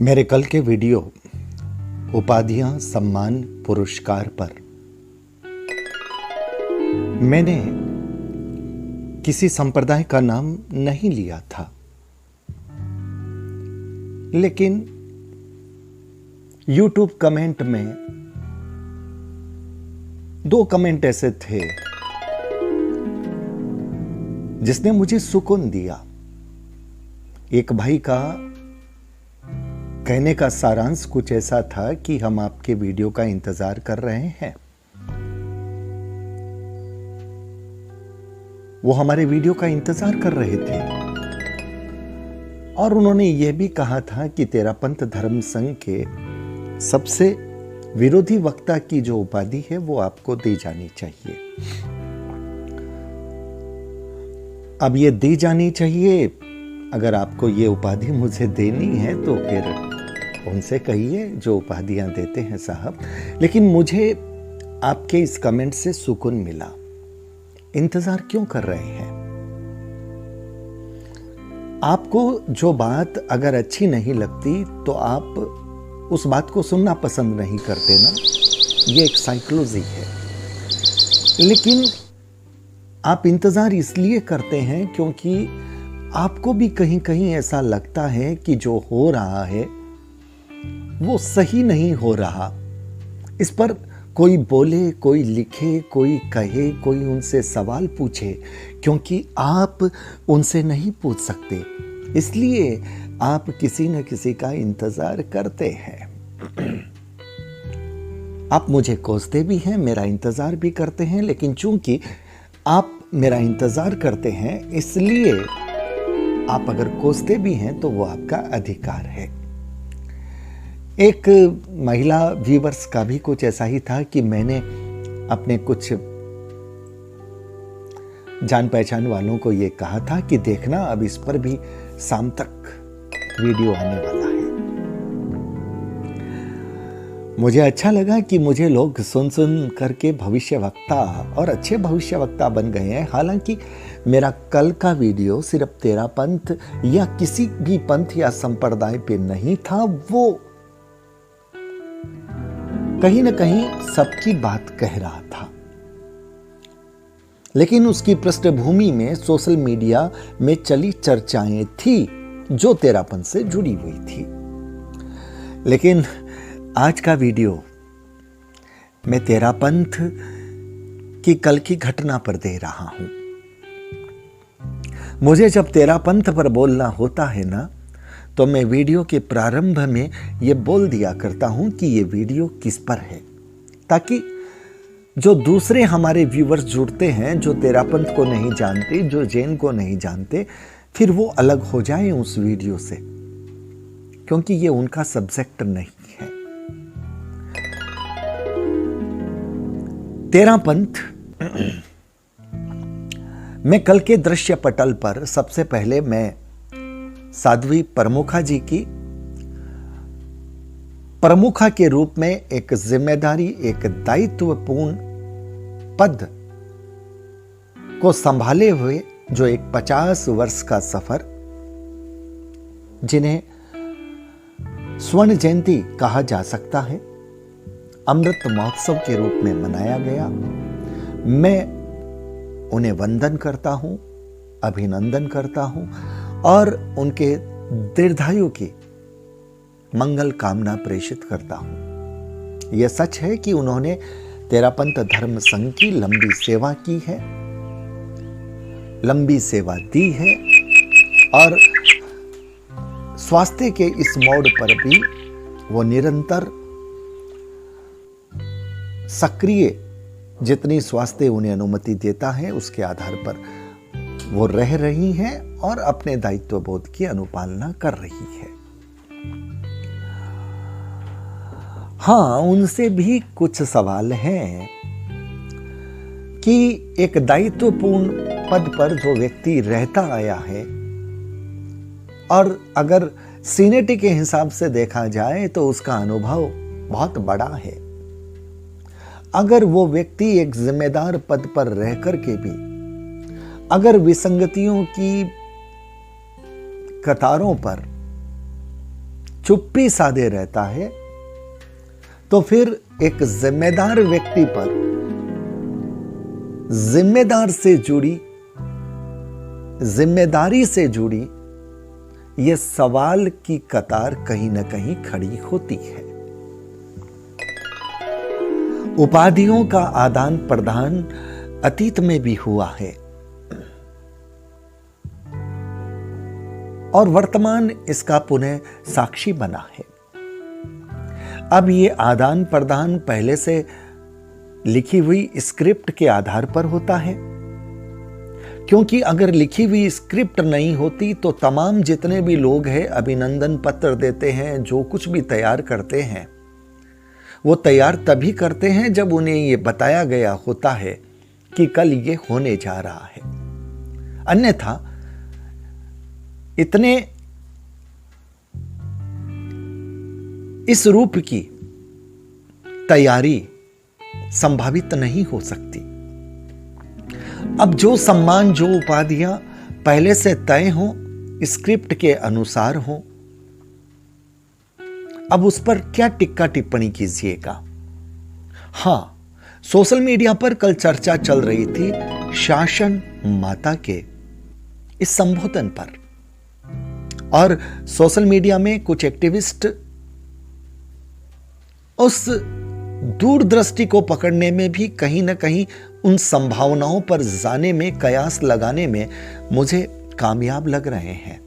मेरे कल के वीडियो उपाधियां सम्मान पुरस्कार पर मैंने किसी संप्रदाय का नाम नहीं लिया था, लेकिन YouTube कमेंट में 2 कमेंट ऐसे थे जिसने मुझे सुकून दिया। एक भाई का कहने का सारांश कुछ ऐसा था कि हम आपके वीडियो का इंतजार कर रहे हैं। वो हमारे वीडियो का इंतजार कर रहे थे और उन्होंने यह भी कहा था कि तेरापंथ धर्म संघ के सबसे विरोधी वक्ता की जो उपाधि है वो आपको दी जानी चाहिए। अब ये दी जानी चाहिए, अगर आपको ये उपाधि मुझे देनी है तो फिर उनसे कहिए जो उपाधियां देते हैं साहब। लेकिन मुझे आपके इस कमेंट से सुकून मिला। इंतजार क्यों कर रहे हैं? आपको जो बात अगर अच्छी नहीं लगती तो आप उस बात को सुनना पसंद नहीं करते ना, ये एक साइकोलॉजी है। लेकिन आप इंतजार इसलिए करते हैं क्योंकि आपको भी कहीं कहीं ऐसा लगता है कि जो हो रहा है वो सही नहीं हो रहा। इस पर कोई बोले, कोई लिखे, कोई कहे, कोई उनसे सवाल पूछे, क्योंकि आप उनसे नहीं पूछ सकते, इसलिए आप किसी न किसी का इंतजार करते हैं। आप मुझे कोसते भी हैं, मेरा इंतजार भी करते हैं, लेकिन चूंकि आप मेरा इंतजार करते हैं इसलिए आप अगर कोसते भी हैं तो वो आपका अधिकार है। एक महिला व्यूवर्स का भी कुछ ऐसा ही था कि मैंने अपने कुछ जान पहचान वालों को ये कहा था कि देखना अब इस पर भी शाम तक वीडियो आने वाला है। मुझे अच्छा लगा कि मुझे लोग सुन सुन करके भविष्यवक्ता और अच्छे भविष्यवक्ता बन गए हैं। हालांकि मेरा कल का वीडियो सिर्फ तेरापंथ या किसी भी पंथ या संप्रदाय पे नहीं था, वो कहीं ना कहीं सबकी बात कह रहा था। लेकिन उसकी पृष्ठभूमि में सोशल मीडिया में चली चर्चाएं थी जो तेरापंथ से जुड़ी हुई थी। लेकिन आज का वीडियो मैं तेरापंथ की कल की घटना पर दे रहा हूं। मुझे जब तेरापंथ पर बोलना होता है ना, तो मैं वीडियो के प्रारंभ में ये बोल दिया करता हूं कि ये वीडियो किस पर है, ताकि जो दूसरे हमारे व्यूअर्स जुड़ते हैं, जो तेरापंथ को नहीं जानते, जो जैन को नहीं जानते, फिर वो अलग हो जाएं उस वीडियो से, क्योंकि ये उनका सब्जेक्ट नहीं है। तेरापंथ मैं कल के दृश्य पटल पर सबसे पहले मैं साध्वी प्रमुखा जी की प्रमुखा के रूप में एक जिम्मेदारी, एक दायित्वपूर्ण पद को संभाले हुए जो एक 50 वर्ष का सफर, जिन्हें स्वर्ण जयंती कहा जा सकता है, अमृत महोत्सव के रूप में मनाया गया। मैं उन्हें वंदन करता हूं, अभिनंदन करता हूं और उनके दीर्घायु की मंगल कामना प्रेषित करता हूं। यह सच है कि उन्होंने तेरापंथ धर्म संघ की लंबी सेवा की है, लंबी सेवा दी है और स्वास्थ्य के इस मोड़ पर भी वो निरंतर सक्रिय, जितनी स्वास्थ्य उन्हें अनुमति देता है उसके आधार पर वो रह रही हैं और अपने दायित्व बोध की अनुपालना कर रही है। हाँ, उनसे भी कुछ सवाल हैं कि एक दायित्वपूर्ण पद पर जो व्यक्ति रहता आया है, और अगर सीनियरिटी के हिसाब से देखा जाए तो उसका अनुभव बहुत बड़ा है। अगर वो व्यक्ति एक जिम्मेदार पद पर रह करके भी अगर विसंगतियों की कतारों पर चुप्पी साधे रहता है, तो फिर एक जिम्मेदार व्यक्ति पर जिम्मेदारी से जुड़ी यह सवाल की कतार कहीं ना कहीं खड़ी होती है। उपाधियों का आदान प्रदान अतीत में भी हुआ है और वर्तमान इसका पुनः साक्षी बना है। अब ये आदान प्रदान पहले से लिखी हुई स्क्रिप्ट के आधार पर होता है, क्योंकि अगर लिखी हुई स्क्रिप्ट नहीं होती तो तमाम जितने भी लोग हैं अभिनंदन पत्र देते हैं, जो कुछ भी तैयार करते हैं वो तैयार तभी करते हैं जब उन्हें ये बताया गया होता है कि कल ये होने जा रहा है। अन्यथा इतने इस रूप की तैयारी संभावित नहीं हो सकती। अब जो सम्मान, जो उपाधियां पहले से तय हों, स्क्रिप्ट के अनुसार हों, अब उस पर क्या टिक्का टिप्पणी कीजिएगा। हां, सोशल मीडिया पर कल चर्चा चल रही थी शासन माता के इस संबोधन पर, और सोशल मीडिया में कुछ एक्टिविस्ट उस दूरदृष्टि को पकड़ने में भी कहीं ना कहीं उन संभावनाओं पर जाने में, कयास लगाने में मुझे कामयाब लग रहे हैं।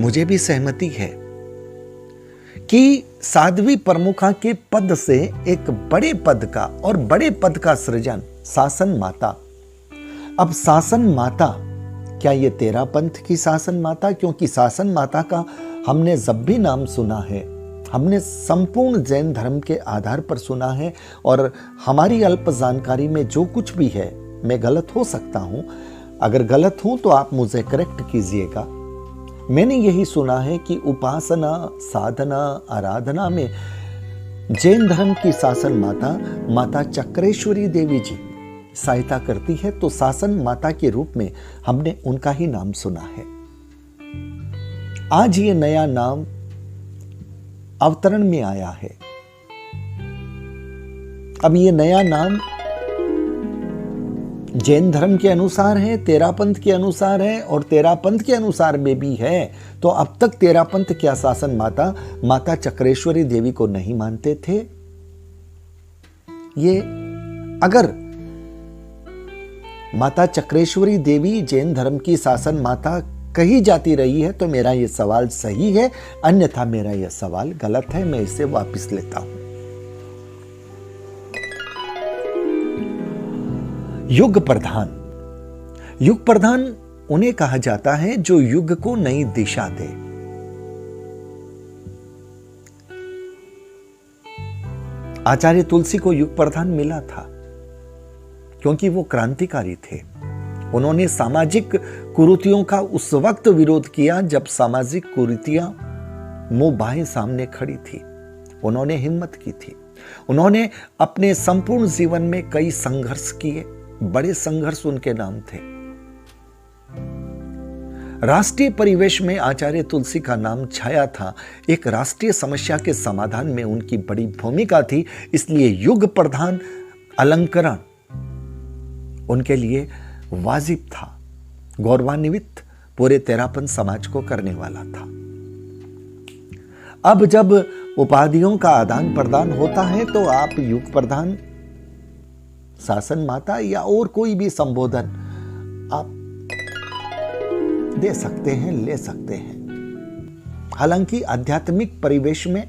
मुझे भी सहमति है कि साध्वी प्रमुखा के पद से एक बड़े पद का और बड़े पद का सृजन शासन माता। अब शासन माता, क्या ये तेरा पंथ की शासन माता? क्योंकि शासन माता का हमने जब भी नाम सुना है, हमने संपूर्ण जैन धर्म के आधार पर सुना है, और हमारी अल्प जानकारी में जो कुछ भी है, मैं गलत हो सकता हूं, अगर गलत हूं तो आप मुझे करेक्ट कीजिएगा। मैंने यही सुना है कि उपासना, साधना, आराधना में जैन धर्म की शासन माता माता चक्रेश्वरी देवी जी सहायता करती है, तो शासन माता के रूप में हमने उनका ही नाम सुना है। आज ये नया नाम अवतरण में आया है। अब ये नया नाम जैन धर्म के अनुसार है, तेरा पंथ के अनुसार है, और तेरा पंथ के अनुसार में भी है। तो अब तक तेरा पंथ क्या शासन माता माता चक्रेश्वरी देवी को नहीं मानते थे? ये अगर माता चक्रेश्वरी देवी जैन धर्म की शासन माता कही जाती रही है तो मेरा यह सवाल सही है, अन्यथा मेरा यह सवाल गलत है। मैं इसे वापस लेता हूं। युग प्रधान, युग प्रधान उन्हें कहा जाता है जो युग को नई दिशा दे। आचार्य तुलसी को युग प्रधान मिला था क्योंकि वो क्रांतिकारी थे। उन्होंने सामाजिक कुरीतियों का उस वक्त विरोध किया जब सामाजिक कुरीतियां मुंह बाहें सामने खड़ी थी। उन्होंने हिम्मत की थी। उन्होंने अपने संपूर्ण जीवन में कई संघर्ष किए, बड़े संघर्ष उनके नाम थे। राष्ट्रीय परिवेश में आचार्य तुलसी का नाम छाया था। एक राष्ट्रीय समस्या के समाधान में उनकी बड़ी भूमिका थी, इसलिए युग प्रधान अलंकरण उनके लिए वाजिब था, गौरवान्वित पूरे तेरापन समाज को करने वाला था। अब जब उपाधियों का आदान प्रदान होता है तो आप युग प्रधान, शासन माता या और कोई भी संबोधन आप दे सकते हैं, ले सकते हैं। हालांकि आध्यात्मिक परिवेश में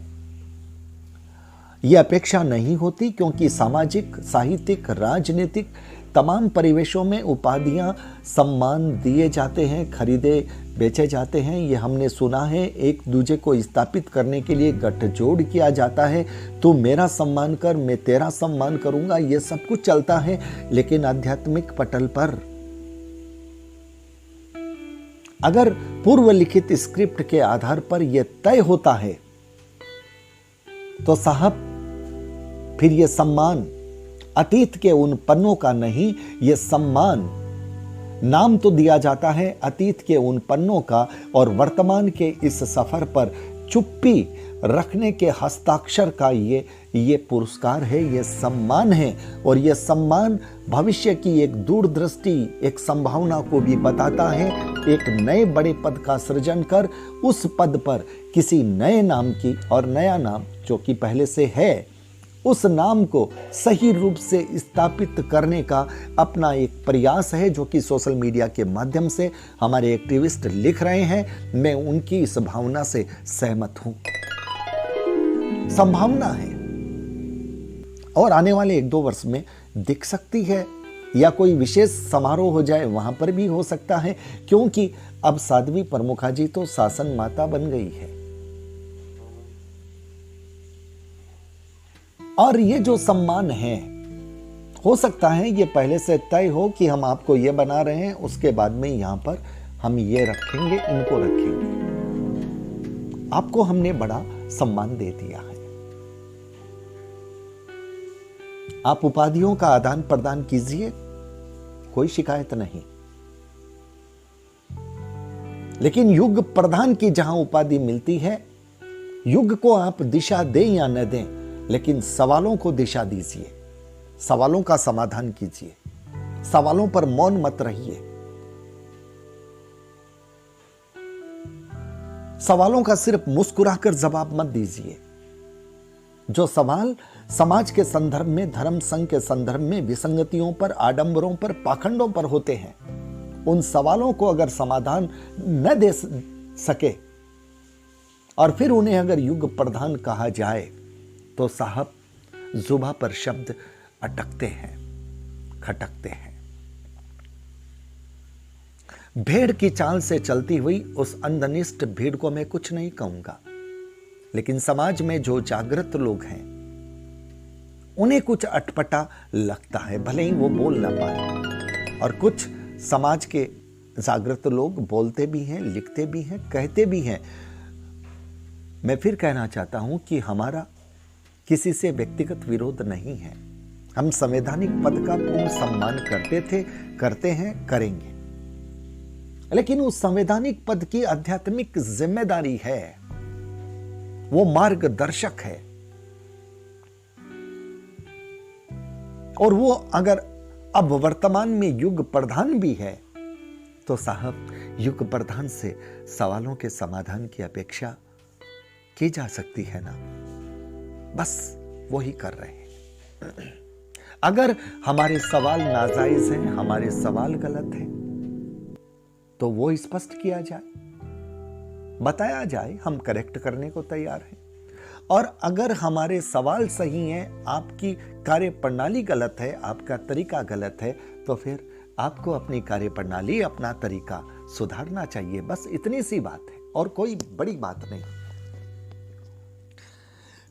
यह अपेक्षा नहीं होती, क्योंकि सामाजिक, साहित्यिक, राजनीतिक तमाम परिवेशों में उपाधियां, सम्मान दिए जाते हैं, खरीदे बेचे जाते हैं। ये हमने सुना है। एक दूसरे को स्थापित करने के लिए गठजोड़ किया जाता है। तू मेरा सम्मान कर, मैं तेरा सम्मान करूंगा, ये सब कुछ चलता है। लेकिन आध्यात्मिक पटल पर अगर पूर्व लिखित स्क्रिप्ट के आधार पर यह तय होता है तो साहब फिर यह सम्मान अतीत के उन पन्नों का नहीं, यह सम्मान नाम तो दिया जाता है अतीत के उन पन्नों का, और वर्तमान के इस सफर पर चुप्पी रखने के हस्ताक्षर का ये पुरस्कार है, ये सम्मान है। और ये सम्मान भविष्य की एक दूरदृष्टि, एक संभावना को भी बताता है। एक नए बड़े पद का सृजन कर उस पद पर किसी नए नाम की, और नया नाम जो कि पहले से है, उस नाम को सही रूप से स्थापित करने का अपना एक प्रयास है, जो कि सोशल मीडिया के माध्यम से हमारे एक्टिविस्ट लिख रहे हैं। मैं उनकी इस भावना से सहमत हूं। संभावना है और आने वाले 1-2 वर्ष में दिख सकती है, या कोई विशेष समारोह हो जाए वहां पर भी हो सकता है, क्योंकि अब साध्वी प्रमुखा जी तो शासन माता बन गई है। और ये जो सम्मान है, हो सकता है ये पहले से तय हो कि हम आपको ये बना रहे हैं, उसके बाद में यहां पर हम ये रखेंगे, इनको रखेंगे। आपको हमने बड़ा सम्मान दे दिया है। आप उपाधियों का आदान प्रदान कीजिए, कोई शिकायत नहीं। लेकिन युग प्रधान की जहां उपाधि मिलती है, युग को आप दिशा दें या न दें, लेकिन सवालों को दिशा दीजिए, सवालों का समाधान कीजिए, सवालों पर मौन मत रहिए। सवालों का सिर्फ मुस्कुराकर जवाब मत दीजिए। जो सवाल समाज के संदर्भ में, धर्म संघ के संदर्भ में विसंगतियों पर, आडंबरों पर, पाखंडों पर होते हैं, उन सवालों को अगर समाधान न दे सके और फिर उन्हें अगर युग प्रधान कहा जाए, तो साहब जुबां पर शब्द अटकते हैं, खटकते हैं। भेड़ की चाल से चलती हुई उस अंधनिष्ठ भीड़ को मैं कुछ नहीं कहूंगा, लेकिन समाज में जो जागृत लोग हैं उन्हें कुछ अटपटा लगता है, भले ही वो बोल ना पाए। और कुछ समाज के जागृत लोग बोलते भी हैं, लिखते भी हैं, कहते भी हैं। मैं फिर कहना चाहता हूं कि हमारा किसी से व्यक्तिगत विरोध नहीं है। हम संवैधानिक पद का पूर्ण सम्मान करते थे, करते हैं, करेंगे। लेकिन उस संवैधानिक पद की आध्यात्मिक जिम्मेदारी है, वो मार्गदर्शक है। और वो अगर अब वर्तमान में युग प्रधान भी है, तो साहब युग प्रधान से सवालों के समाधान की अपेक्षा की जा सकती है ना। बस वो ही कर रहे हैं। अगर हमारे सवाल नाजायज हैं, हमारे सवाल गलत हैं, तो वो स्पष्ट किया जाए, बताया जाए, हम करेक्ट करने को तैयार हैं। और अगर हमारे सवाल सही हैं, आपकी कार्य प्रणाली गलत है, आपका तरीका गलत है, तो फिर आपको अपनी कार्य प्रणाली, अपना तरीका सुधारना चाहिए। बस इतनी सी बात है और कोई बड़ी बात नहीं।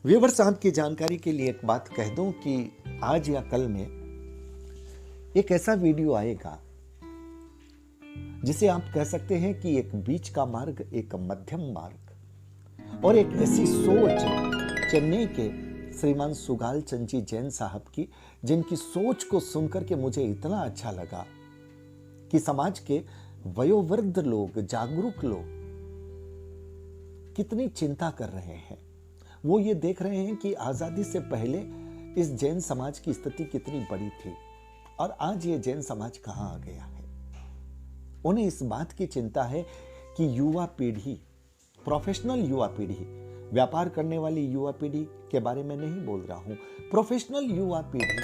व्यूअर साहब की जानकारी के लिए एक बात कह दूं कि आज या कल में एक ऐसा वीडियो आएगा जिसे आप कह सकते हैं कि एक बीच का मार्ग, एक मध्यम मार्ग, और एक ऐसी सोच चेन्नई के श्रीमान सुगाल चंद जी जैन साहब की, जिनकी सोच को सुनकर के मुझे इतना अच्छा लगा कि समाज के वयोवृद्ध लोग, जागरूक लोग कितनी चिंता कर रहे हैं। वो ये देख रहे हैं कि आजादी से पहले इस जैन समाज की स्थिति कितनी बड़ी थी और आज ये जैन समाज कहां आ गया है। उन्हें इस बात की चिंता है कि युवा पीढ़ी, प्रोफेशनल युवा पीढ़ी, व्यापार करने वाली युवा पीढ़ी के बारे में नहीं बोल रहा हूं, प्रोफेशनल युवा पीढ़ी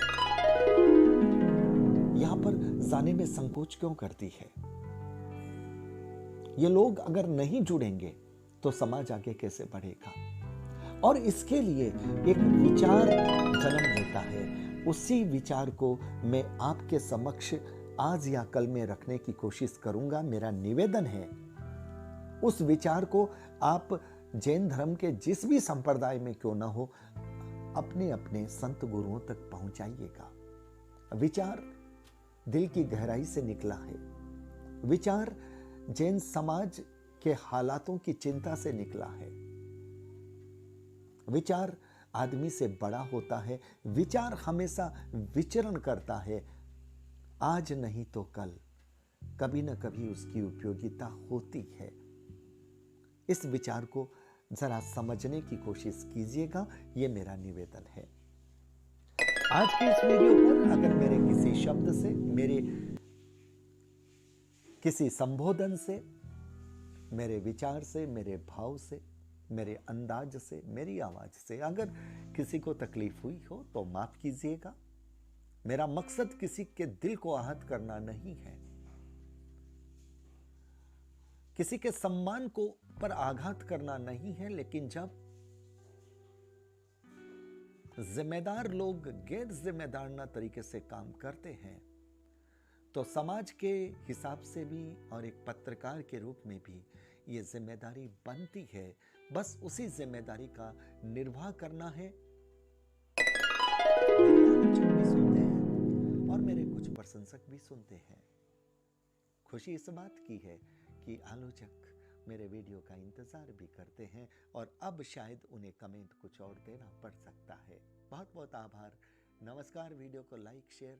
यहां पर जाने में संकोच क्यों करती है। ये लोग अगर नहीं जुड़ेंगे तो समाज आगे कैसे बढ़ेगा। और इसके लिए एक विचार जन्म लेता है। उसी विचार को मैं आपके समक्ष आज या कल में रखने की कोशिश करूंगा। मेरा निवेदन है, उस विचार को आप जैन धर्म के जिस भी संप्रदाय में क्यों ना हो, अपने अपने संत गुरुओं तक पहुंचाइएगा। विचार दिल की गहराई से निकला है, विचार जैन समाज के हालातों की चिंता से निकला है। विचार आदमी से बड़ा होता है, विचार हमेशा विचरण करता है, आज नहीं तो कल, कभी न कभी उसकी उपयोगिता होती है। इस विचार को जरा समझने की कोशिश कीजिएगा, ये मेरा निवेदन है। आज के इस वीडियो पर अगर मेरे किसी शब्द से, मेरे किसी संबोधन से, मेरे विचार से, मेरे भाव से, मेरे अंदाज से, मेरी आवाज से अगर किसी को तकलीफ हुई हो तो माफ कीजिएगा। मेरा मकसद किसी के दिल को आहत करना नहीं है, किसी के सम्मान को पर आघात करना नहीं है। लेकिन जब जिम्मेदार लोग गैर जिम्मेदाराना तरीके से काम करते हैं तो समाज के हिसाब से भी और एक पत्रकार के रूप में भी ये जिम्मेदारी बनती है। बस उसी जिम्मेदारी का निर्वाह करना है। मेरे आलोचक भी सुनते हैं और मेरे कुछ प्रशंसक भी सुनते हैं। खुशी इस बात की है कि आलोचक मेरे वीडियो का इंतजार भी करते हैं और अब शायद उन्हें कमेंट कुछ और देना पड़ सकता है। बहुत बहुत आभार। नमस्कार। वीडियो को लाइक शेयर